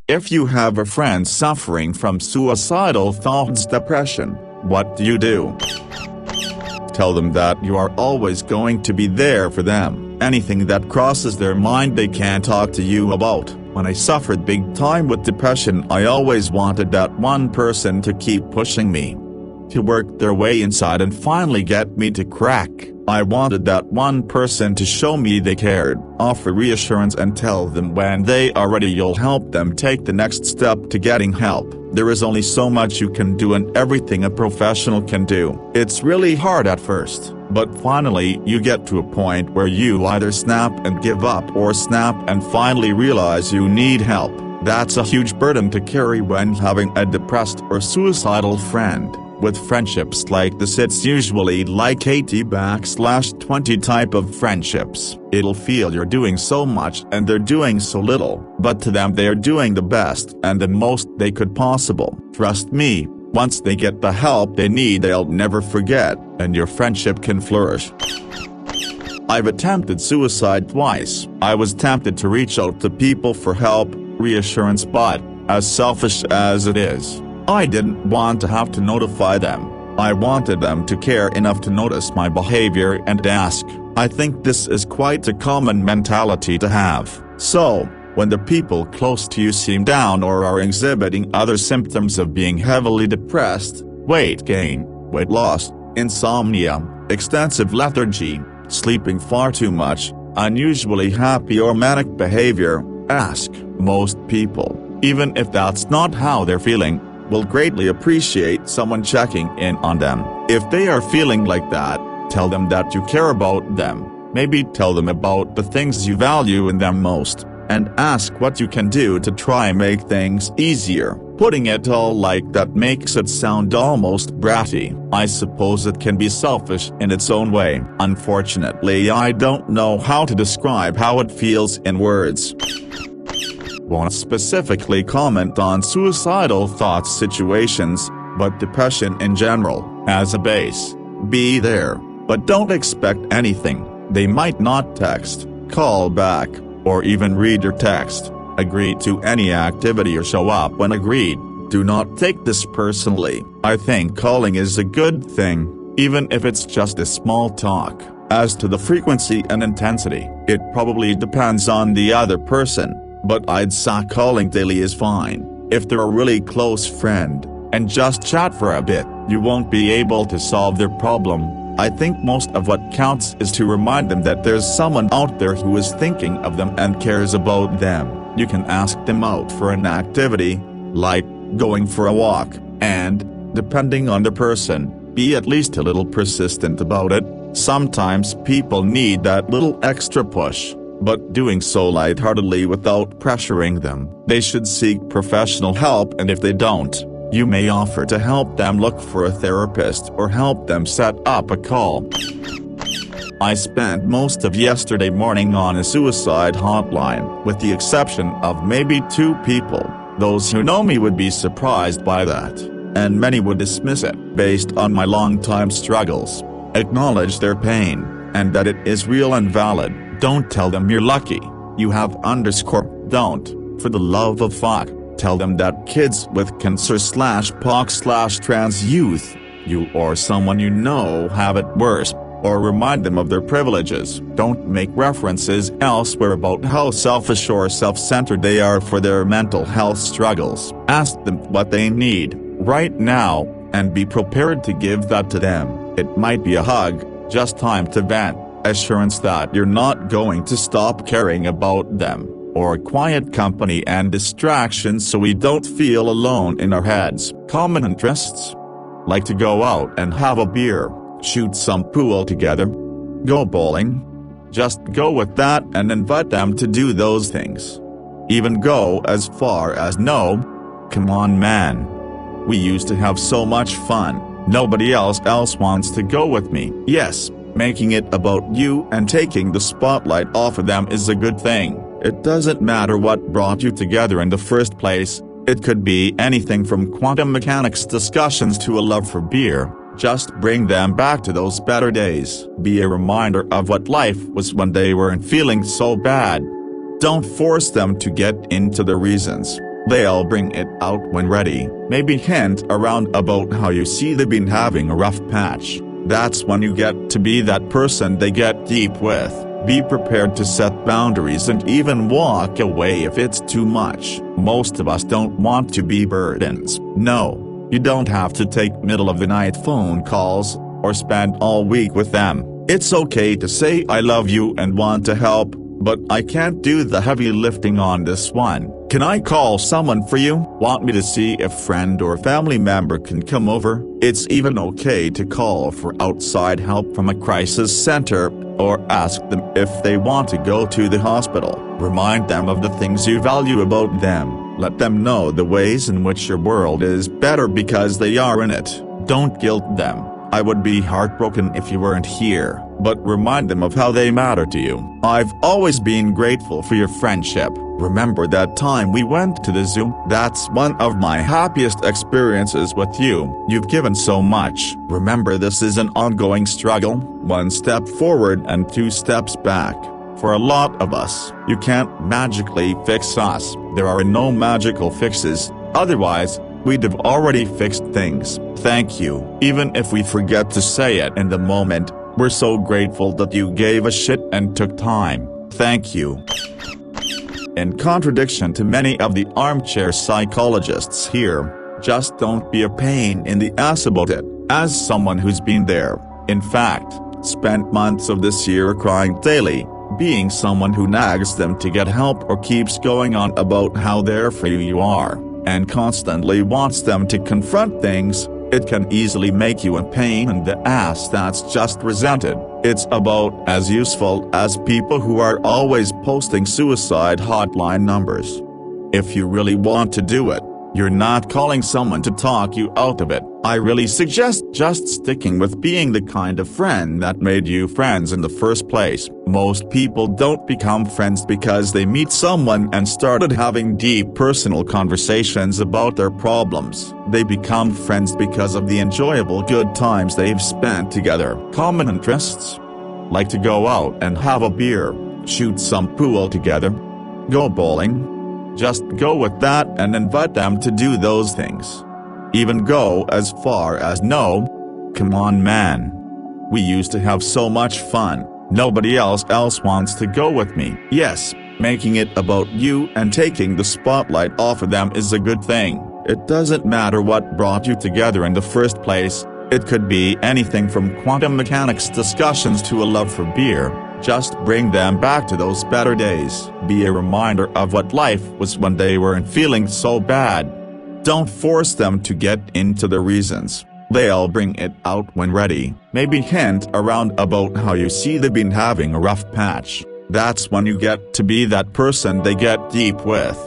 If you have a friend suffering from suicidal thoughts, depression, what do? Tell them that you are always going to be there for them. Anything that crosses their mind they can talk to you about. When I suffered big time with depression, I always wanted that one person to keep pushing me, to work their way inside and finally get me to crack. I wanted that one person to show me they cared, offer reassurance and tell them when they are ready you'll help them take the next step to getting help. There is only so much you can do and everything a professional can do. It's really hard at first, but finally you get to a point where you either snap and give up or snap and finally realize you need help. That's a huge burden to carry when having a depressed or suicidal friend. With friendships like this, it's usually like 80/20 type of friendships. It'll feel you're doing so much and they're doing so little, but to them they're doing the best and the most they could possible. Trust me, once they get the help they need they'll never forget, and your friendship can flourish. I've attempted suicide twice. I was tempted to reach out to people for help, reassurance, but, as selfish as it is, I didn't want to have to notify them. I wanted them to care enough to notice my behavior and ask. I think this is quite a common mentality to have. So, when the people close to you seem down or are exhibiting other symptoms of being heavily depressed, weight gain, weight loss, insomnia, extensive lethargy, sleeping far too much, unusually happy or manic behavior, ask. Most people, even if that's not how they're feeling, will greatly appreciate someone checking in on them. If they are feeling like that, tell them that you care about them. Maybe tell them about the things you value in them most, and ask what you can do to try and make things easier. Putting it all like that makes it sound almost bratty. I suppose it can be selfish in its own way. Unfortunately, I don't know how to describe how it feels in words. Won't specifically comment on suicidal thoughts situations, but depression in general, as a base. Be there, but don't expect anything. They might not text, call back, or even read your text, agree to any activity or show up when agreed. Do not take this personally. I think calling is a good thing, even if it's just a small talk. As to the frequency and intensity, it probably depends on the other person. But I'd say calling daily is fine. If they're a really close friend, and just chat for a bit, you won't be able to solve their problem. I think most of what counts is to remind them that there's someone out there who is thinking of them and cares about them. You can ask them out for an activity, like going for a walk, and, depending on the person, be at least a little persistent about it. Sometimes people need that little extra push. But doing so lightheartedly without pressuring them. They should seek professional help, and if they don't, you may offer to help them look for a therapist or help them set up a call. I spent most of yesterday morning on a suicide hotline, with the exception of maybe 2 people. Those who know me would be surprised by that, and many would dismiss it based on my long-time struggles. Acknowledge their pain, and that it is real and valid. Don't tell them you're lucky, you have _ don't, for the love of fuck, tell them that kids with cancer/pox/trans youth, you or someone you know have it worse, or remind them of their privileges. Don't make references elsewhere about how selfish or self-centered they are for their mental health struggles. Ask them what they need, right now, and be prepared to give that to them. It might be a hug, just time to vent. Assurance that you're not going to stop caring about them, or quiet company and distractions so we don't feel alone in our heads. Common interests? Like to go out and have a beer, shoot some pool together, go bowling? Just go with that and invite them to do those things. Even go as far as no. Come on man. We used to have so much fun, nobody else wants to go with me. Yes. Making it about you and taking the spotlight off of them is a good thing. It doesn't matter what brought you together in the first place, it could be anything from quantum mechanics discussions to a love for beer. Just bring them back to those better days. Be a reminder of what life was when they weren't feeling so bad. Don't force them to get into the reasons. They'll bring it out when ready, maybe hint around about how you see they've been having a rough patch. That's when you get to be that person they get deep with. Be prepared to set boundaries and even walk away if it's too much. Most of us don't want to be burdens. No, you don't have to take middle-of-the-night phone calls, or spend all week with them. It's okay to say I love you and want to help, but I can't do the heavy lifting on this one. Can I call someone for you? Want me to see if friend or family member can come over? It's even okay to call for outside help from a crisis center, or ask them if they want to go to the hospital. Remind them of the things you value about them. Let them know the ways in which your world is better because they are in it. Don't guilt them. I would be heartbroken if you weren't here, but remind them of how they matter to you. I've always been grateful for your friendship. Remember that time we went to the zoo? That's one of my happiest experiences with you. You've given so much. Remember, this is an ongoing struggle, 1 step forward and 2 steps back. For a lot of us, you can't magically fix us. There are no magical fixes, otherwise, we'd have already fixed things. Thank you. Even if we forget to say it in the moment, we're so grateful that you gave a shit and took time. Thank you. In contradiction to many of the armchair psychologists here, just don't be a pain in the ass about it. As someone who's been there, in fact, spent months of this year crying daily, being someone who nags them to get help or keeps going on about how there for you are, and constantly wants them to confront things, it can easily make you a pain in the ass that's just resented. It's about as useful as people who are always posting suicide hotline numbers. If you really want to do it, you're not calling someone to talk you out of it. I really suggest just sticking with being the kind of friend that made you friends in the first place. Most people don't become friends because they meet someone and started having deep personal conversations about their problems. They become friends because of the enjoyable good times they've spent together. Common interests? Like to go out and have a beer, shoot some pool together, go bowling. Just go with that and invite them to do those things. Even go as far as no. Come on, man. We used to have so much fun. Nobody else wants to go with me. Yes, making it about you and taking the spotlight off of them is a good thing. It doesn't matter what brought you together in the first place. It could be anything from quantum mechanics discussions to a love for beer. Just bring them back to those better days. Be a reminder of what life was when they weren't feeling so bad. Don't force them to get into the reasons. They'll bring it out when ready. Maybe hint around about how you see they've been having a rough patch. That's when you get to be that person they get deep with.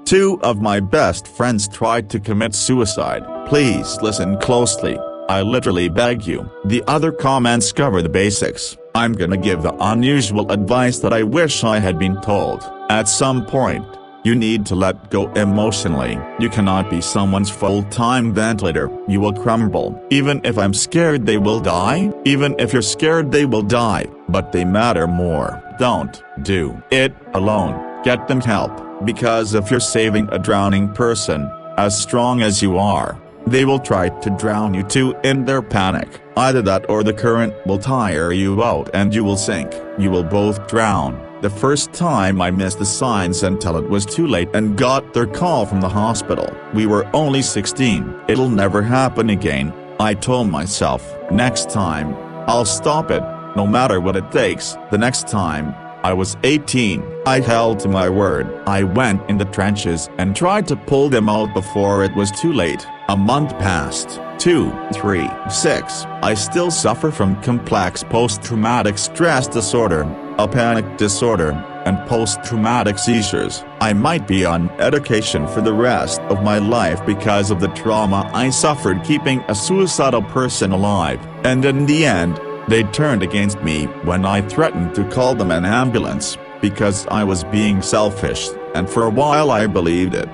2 of my best friends tried to commit suicide. Please listen closely. I literally beg you. The other comments cover the basics. I'm gonna give the unusual advice that I wish I had been told. At some point, you need to let go emotionally. You cannot be someone's full-time ventilator. You will crumble. Even if I'm scared they will die, even if you're scared they will die, but they matter more. Don't do it alone. Get them help, because if you're saving a drowning person, as strong as you are, they will try to drown you too in their panic. Either that or the current will tire you out and you will sink. You will both drown. The first time I missed the signs until it was too late and got their call from the hospital. We were only 16. It'll never happen again, I told myself. Next time, I'll stop it, no matter what it takes. The next time, I was 18. I held to my word. I went in the trenches and tried to pull them out before it was too late. A month passed, 2, 3, 6. I still suffer from complex post-traumatic stress disorder, a panic disorder, and post-traumatic seizures. I might be on medication for the rest of my life because of the trauma I suffered keeping a suicidal person alive. And in the end, they turned against me when I threatened to call them an ambulance, because I was being selfish, and for a while I believed it.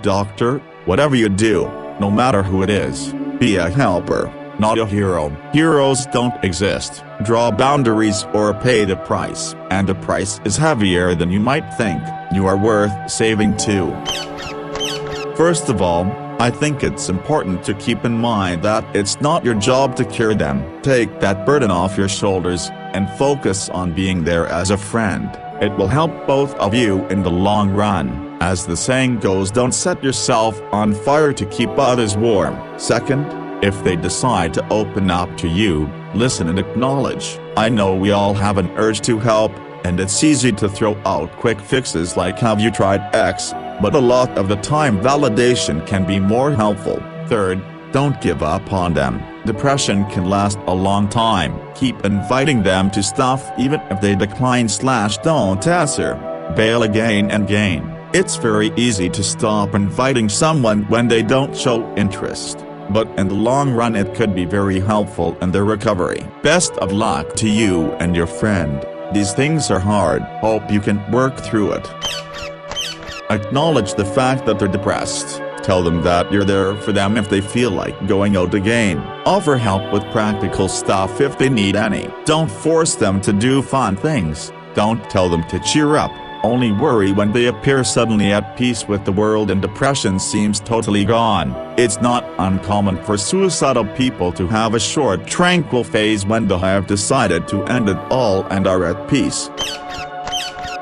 Doctor, whatever you do, no matter who it is, be a helper. not a hero. Heroes don't exist. Draw boundaries or pay the price, and the price is heavier than you might think. You are worth saving too. First of all, I think it's important to keep in mind that it's not your job to cure them. Take that burden off your shoulders, and focus on being there as a friend. It will help both of you in the long run. As the saying goes, don't set yourself on fire to keep others warm. Second, if they decide to open up to you, listen and acknowledge. I know we all have an urge to help, and it's easy to throw out quick fixes like "have you tried X?" But a lot of the time validation can be more helpful. Third, don't give up on them. Depression can last a long time. Keep inviting them to stuff even if they decline/don't answer. Bail again and again. It's very easy to stop inviting someone when they don't show interest, but in the long run it could be very helpful in their recovery. Best of luck to you and your friend. These things are hard. Hope you can work through it. Acknowledge the fact that they're depressed. Tell them that you're there for them if they feel like going out again. Offer help with practical stuff if they need any. Don't force them to do fun things. Don't tell them to cheer up. Only worry when they appear suddenly at peace with the world and depression seems totally gone. It's not uncommon for suicidal people to have a short tranquil phase when they have decided to end it all and are at peace.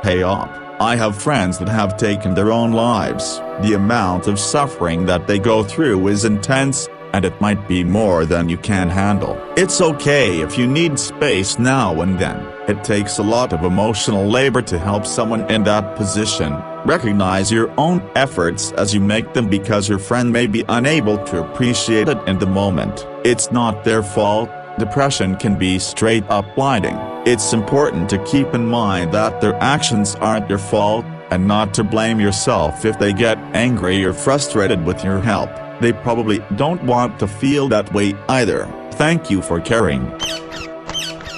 Pay up. I have friends that have taken their own lives. The amount of suffering that they go through is intense, and it might be more than you can handle. It's okay if you need space now and then. It takes a lot of emotional labor to help someone in that position. Recognize your own efforts as you make them because your friend may be unable to appreciate it in the moment. It's not their fault. Depression can be straight up blinding. It's important to keep in mind that their actions aren't your fault, and not to blame yourself if they get angry or frustrated with your help. They probably don't want to feel that way either. Thank you for caring.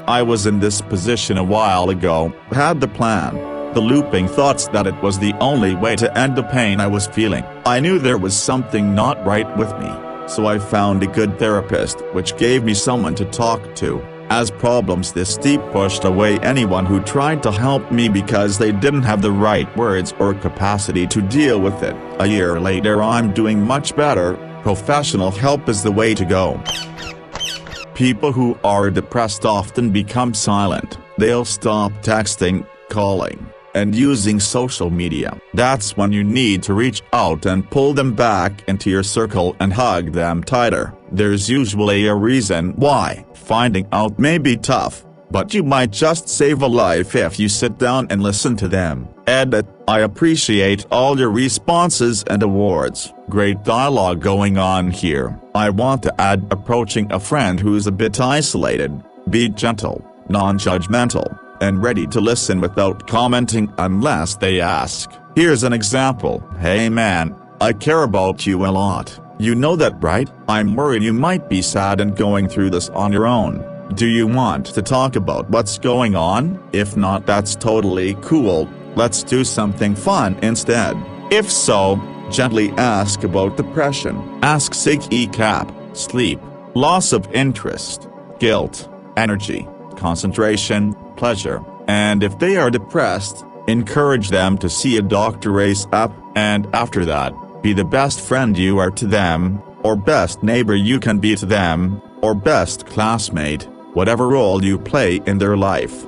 I was in this position a while ago, had the plan, the looping thoughts that it was the only way to end the pain I was feeling. I knew there was something not right with me, so I found a good therapist, which gave me someone to talk to. As problems this deep pushed away anyone who tried to help me because they didn't have the right words or capacity to deal with it. A year later I'm doing much better. Professional help is the way to go. People who are depressed often become silent. They'll stop texting, calling, and using social media. That's when you need to reach out and pull them back into your circle and hug them tighter. There's usually a reason why. Finding out may be tough, but you might just save a life if you sit down and listen to them. Edit. I appreciate all your responses and awards. Great dialogue going on here. I want to add approaching a friend who's a bit isolated. Be gentle, non-judgmental, and ready to listen without commenting unless they ask. Here's an example. Hey man, I care about you a lot. You know that, right? I'm worried you might be sad and going through this on your own. Do you want to talk about what's going on? If not, that's totally cool. Let's do something fun instead. If so, gently ask about depression. Ask sick-cap, sleep, loss of interest, guilt, energy, concentration, pleasure, and if they are depressed, encourage them to see a doctor ASAP, and after that, be the best friend you are to them, or best neighbor you can be to them, or best classmate, whatever role you play in their life.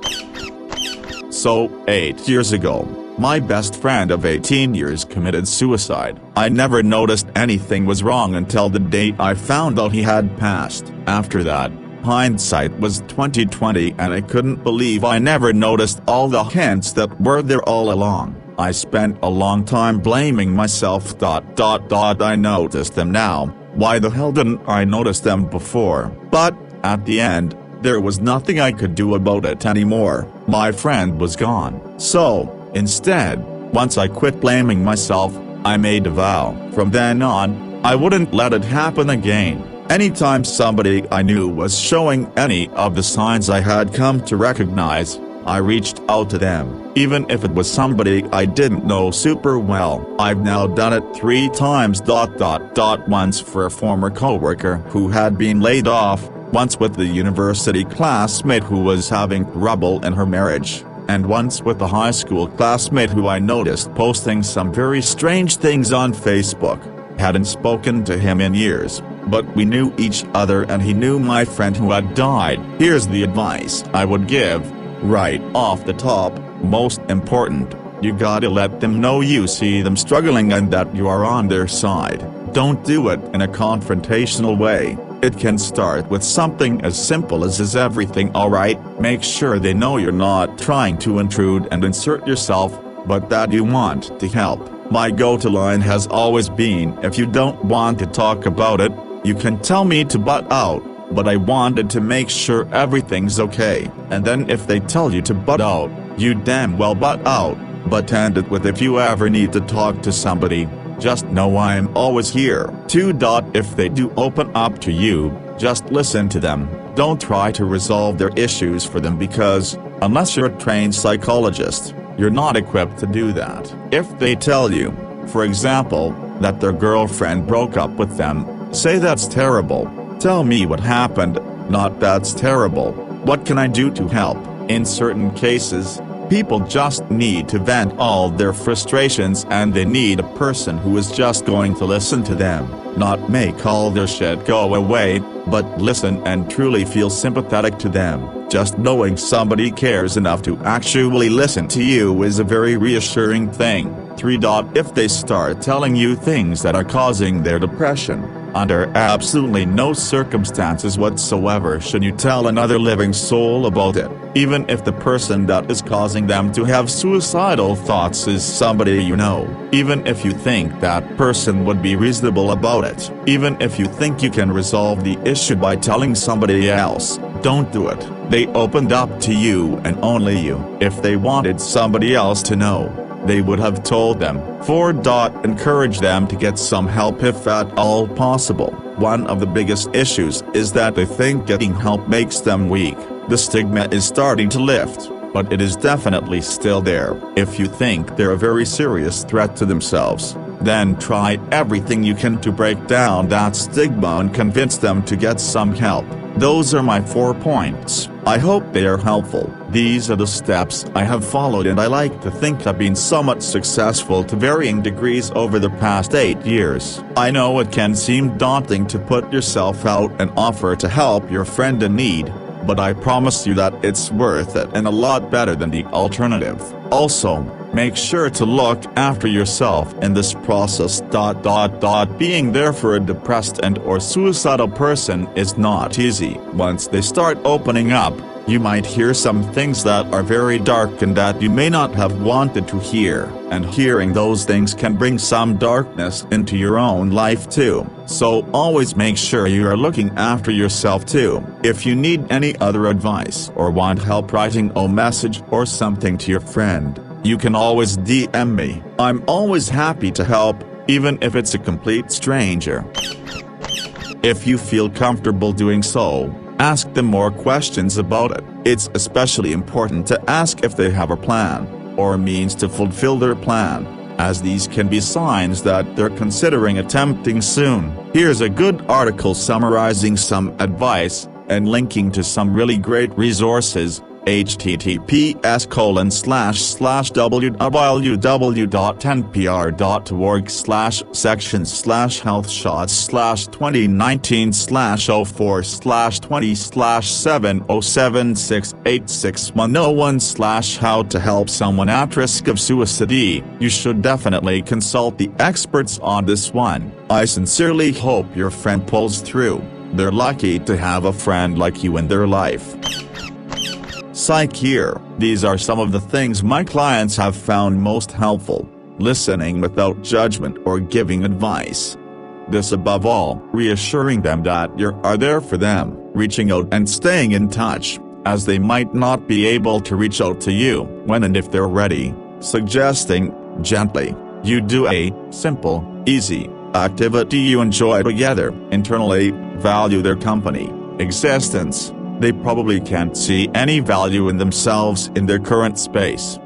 So, 8 years ago, my best friend of 18 years committed suicide. I never noticed anything was wrong until the date I found out he had passed. After that, hindsight was 20/20 and I couldn't believe I never noticed all the hints that were there all along. I spent a long time blaming myself. I noticed them now, why the hell didn't I notice them before? But, at the end, there was nothing I could do about it anymore. My friend was gone. So, instead, once I quit blaming myself, I made a vow. From then on, I wouldn't let it happen again. Anytime somebody I knew was showing any of the signs I had come to recognize, I reached out to them, even if it was somebody I didn't know super well. I've now done it 3 times. Once for a former coworker who had been laid off, once with the university classmate who was having trouble in her marriage, and once with a high school classmate who I noticed posting some very strange things on Facebook. Hadn't spoken to him in years, but we knew each other and he knew my friend who had died. Here's the advice I would give. Right off the top, most important, you gotta let them know you see them struggling and that you are on their side. Don't do it in a confrontational way. It can start with something as simple as "Is everything alright?" Make sure they know you're not trying to intrude and insert yourself, but that you want to help. My go-to line has always been, if you don't want to talk about it, you can tell me to butt out, but I wanted to make sure everything's okay. And then if they tell you to butt out, you damn well butt out, but end it with "If you ever need to talk to somebody, just know I'm always here." 2. If they do open up to you, just listen to them. Don't try to resolve their issues for them because, unless you're a trained psychologist, you're not equipped to do that. If they tell you, for example, that their girlfriend broke up with them, say "That's terrible. Tell me what happened," not "That's terrible. What can I do to help?" In certain cases, people just need to vent all their frustrations and they need a person who is just going to listen to them, not make all their shit go away, but listen and truly feel sympathetic to them. Just knowing somebody cares enough to actually listen to you is a very reassuring thing. 3. If they start telling you things that are causing their depression, under absolutely no circumstances whatsoever should you tell another living soul about it, even if the person that is causing them to have suicidal thoughts is somebody you know, even if you think that person would be reasonable about it, even if you think you can resolve the issue by telling somebody else. Don't do it. They opened up to you and only you. If they wanted somebody else to know, they would have told them. 4. Encourage them to get some help if at all possible. One of the biggest issues is that they think getting help makes them weak. The stigma is starting to lift, but it is definitely still there. If you think they're a very serious threat to themselves, then try everything you can to break down that stigma and convince them to get some help. Those are my 4 points. I hope they are helpful. These are the steps I have followed and I like to think I've been somewhat successful to varying degrees over the past 8 years. I know it can seem daunting to put yourself out and offer to help your friend in need, but I promise you that it's worth it and a lot better than the alternative. Also, make sure to look after yourself in this process. Being there for a depressed and/or suicidal person is not easy. Once they start opening up, you might hear some things that are very dark and that you may not have wanted to hear, and hearing those things can bring some darkness into your own life too. So always make sure you are looking after yourself too. If you need any other advice or want help writing a message or something to your friend, you can always DM me. I'm always happy to help, even if it's a complete stranger. If you feel comfortable doing so, ask them more questions about it. It's especially important to ask if they have a plan, or means to fulfill their plan, as these can be signs that they're considering attempting soon. Here's a good article summarizing some advice, and linking to some really great resources. https://www.npr.org/sections/health/2019/046/2076861001/how to help someone at risk of suicide. You should definitely consult the experts on this one. I sincerely hope your friend pulls through. They're lucky to have a friend like you in their life. Psych here. These are some of the things my clients have found most helpful. Listening without judgment or giving advice. This above all, reassuring them that you are there for them, reaching out and staying in touch, as they might not be able to reach out to you when and if they're ready. Suggesting, gently, you do a simple, easy activity you enjoy together. Internally, value their company, existence, They probably can't see any value in themselves in their current space.